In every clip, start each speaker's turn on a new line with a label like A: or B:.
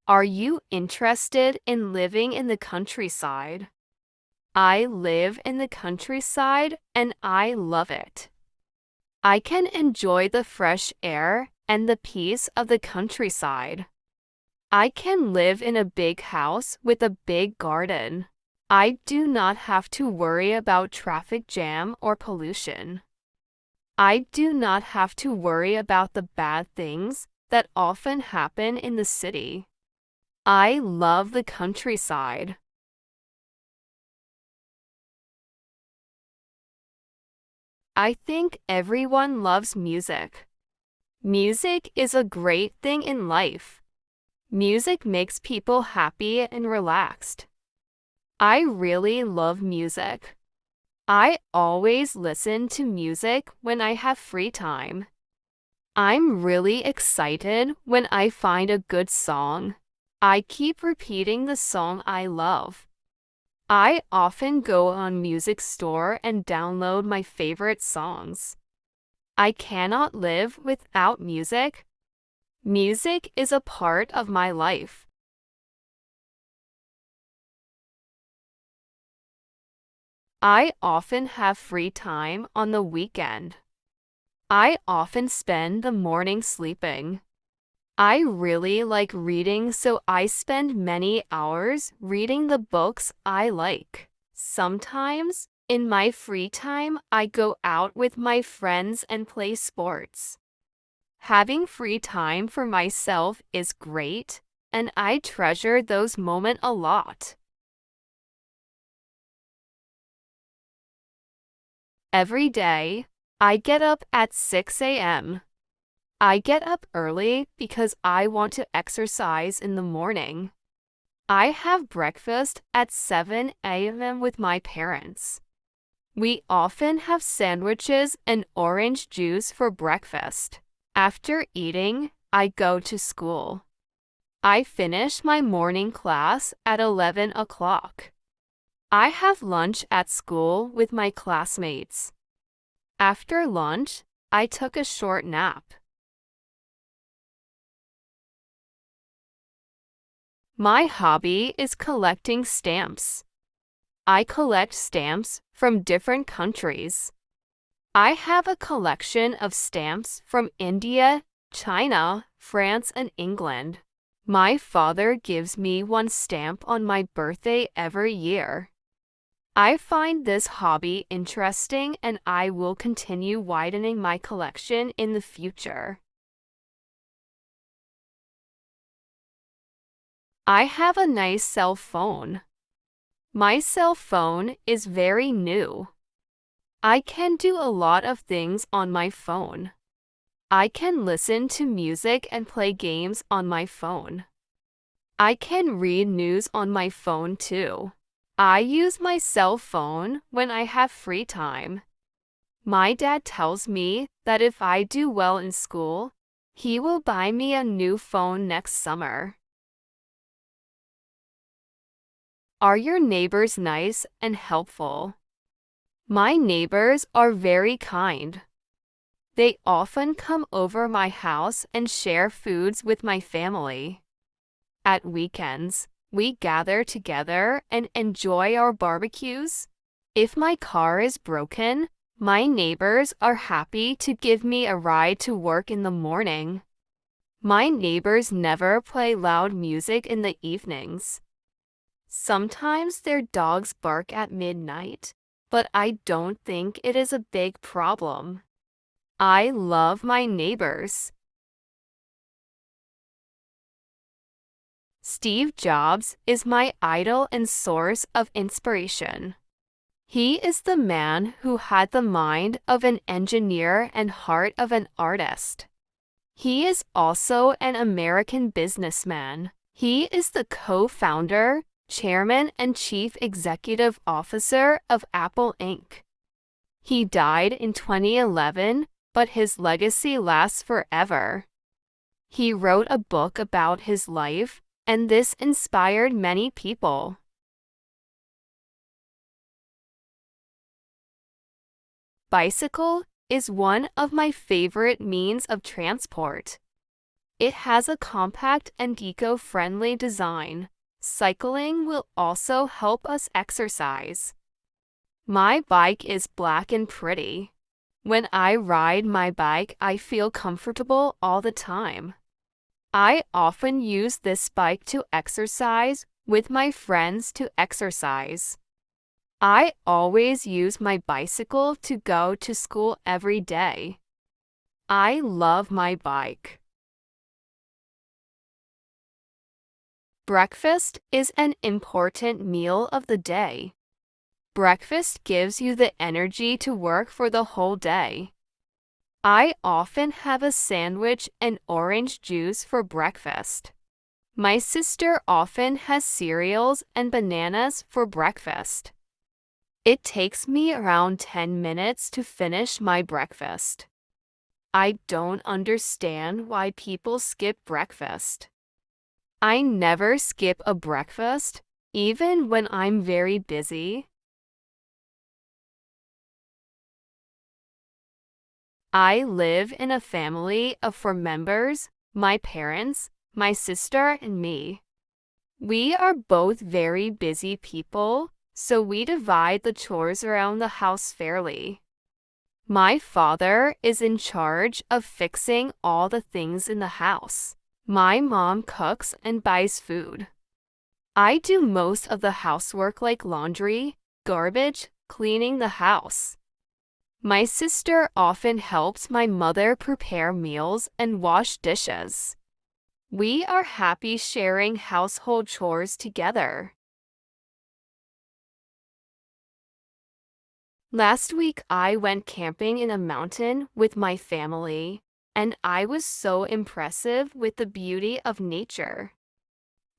A: Are you interested in living in the countryside? I live in the countryside and I love it. I can enjoy the fresh air and the peace of the countryside. I can live in a big house with a big garden. I do not have to worry about traffic jam or pollution. I do not have to worry about the bad things that often happen in the city. I love the countryside. I think everyone loves music. Music is a great thing in life. Music makes people happy and relaxed. I really love music. I always listen to music when I have free time. I'm really excited when I find a good song. I keep repeating the song I love. I often go on Music Store and download my favorite songs. I cannot live without music. Music is a part of my life. I often have free time on the weekend. I often spend the morning sleeping. I really like reading, so I spend many hours reading the books I like. Sometimes, in my free time, I go out with my friends and play sports. Having free time for myself is great, and I treasure those moments a lot. Every day, I get up at 6 a.m. I get up early because I want to exercise in the morning. I have breakfast at 7 a.m. with my parents. We often have sandwiches and orange juice for breakfast. After eating, I go to school. I finish my morning class at 11 o'clock. I have lunch at school with my classmates. After lunch, I took a short nap. My hobby is collecting stamps. I collect stamps from different countries. I have a collection of stamps from India, China, France, and England. My father gives me one stamp on my birthday every year. I find this hobby interesting and I will continue widening my collection in the future. I have a nice cell phone. My cell phone is very new. I can do a lot of things on my phone. I can listen to music and play games on my phone. I can read news on my phone too. I use my cell phone when I have free time. My dad tells me that if I do well in school, he will buy me a new phone next summer. Are your neighbors nice and helpful? My neighbors are very kind. They often come over my house and share foods with my family. At weekends, we gather together and enjoy our barbecues. If my car is broken, my neighbors are happy to give me a ride to work in the morning. My neighbors never play loud music in the evenings. Sometimes their dogs bark at midnight, but I don't think it is a big problem. I love my neighbors. Steve Jobs is my idol and source of inspiration. He is the man who had the mind of an engineer and heart of an artist. He is also an American businessman. He is the co-founder, chairman, and chief executive officer of Apple Inc. He died in 2011, but his legacy lasts forever. He wrote a book about his life, and this inspired many people. Bicycle is one of my favorite means of transport. It has a compact and eco-friendly design. Cycling will also help us exercise. My bike is black and pretty. When I ride my bike, I feel comfortable all the time. I often use this bike to exercise with my friends to exercise. I always use my bicycle to go to school every day. I love my bike. Breakfast is an important meal of the day. Breakfast gives you the energy to work for the whole day. I often have a sandwich and orange juice for breakfast. My sister often has cereals and bananas for breakfast. It takes me around 10 minutes to finish my breakfast. I don't understand why people skip breakfast. I never skip a breakfast, even when I'm very busy. I live in a family of 4 members, my parents, my sister, and me. We are both very busy people, so we divide the chores around the house fairly. My father is in charge of fixing all the things in the house. My mom cooks and buys food. I do most of the housework like laundry, garbage, cleaning the house. My sister often helps my mother prepare meals and wash dishes. We are happy sharing household chores together. Last week, I went camping in a mountain with my family, and I was so impressive with the beauty of nature.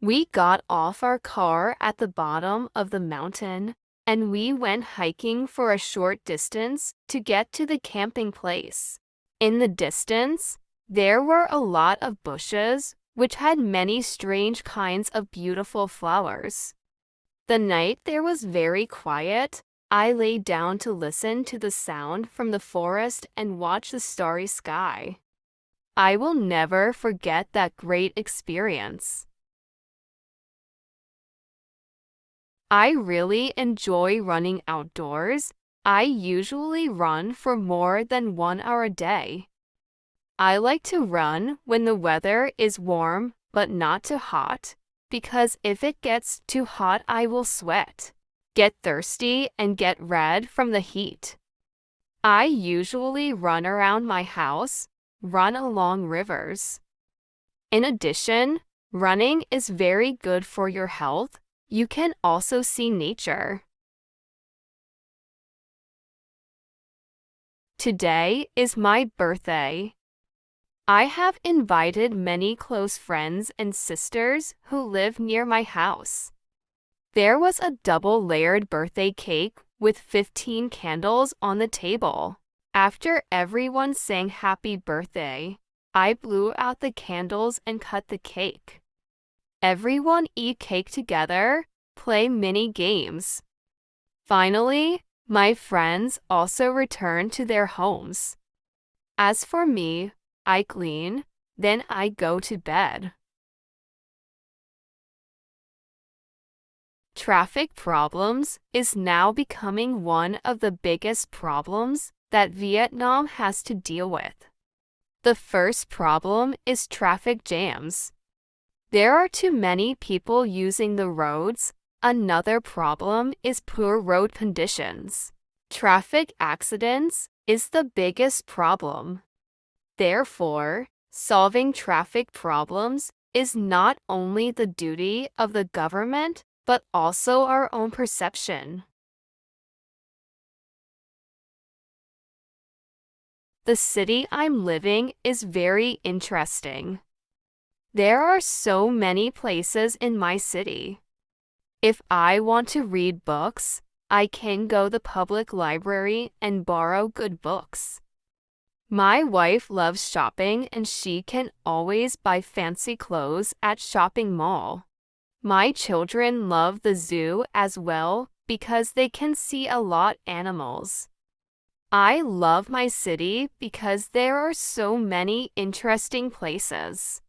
A: We got off our car at the bottom of the mountain, and we went hiking for a short distance to get to the camping place. In the distance, there were a lot of bushes, which had many strange kinds of beautiful flowers. The night there was very quiet. I lay down to listen to the sound from the forest and watch the starry sky. I will never forget that great experience. I really enjoy running outdoors. I usually run for more than 1 hour a day. I like to run when the weather is warm but not too hot, because if it gets too hot, I will sweat, get thirsty, and get red from the heat. I usually run around my house, run along rivers. In addition, running is very good for your health. You can also see nature. Today is my birthday. I have invited many close friends and sisters who live near my house. There was a double-layered birthday cake with 15 candles on the table. After everyone sang happy birthday, I blew out the candles and cut the cake. Everyone eat cake together, play mini games. Finally, my friends also returned to their homes. As for me, I clean, then I go to bed. Traffic problems is now becoming one of the biggest problems that Vietnam has to deal with. The first problem is traffic jams. There are too many people using the roads. Another problem is poor road conditions. Traffic accidents is the biggest problem. Therefore, solving traffic problems is not only the duty of the government, but also our own perception. The city I'm living is very interesting. There are so many places in my city. If I want to read books, I can go to the public library and borrow good books. My wife loves shopping and she can always buy fancy clothes at shopping mall. My children love the zoo as well because they can see a lot animals. I love my city because there are so many interesting places.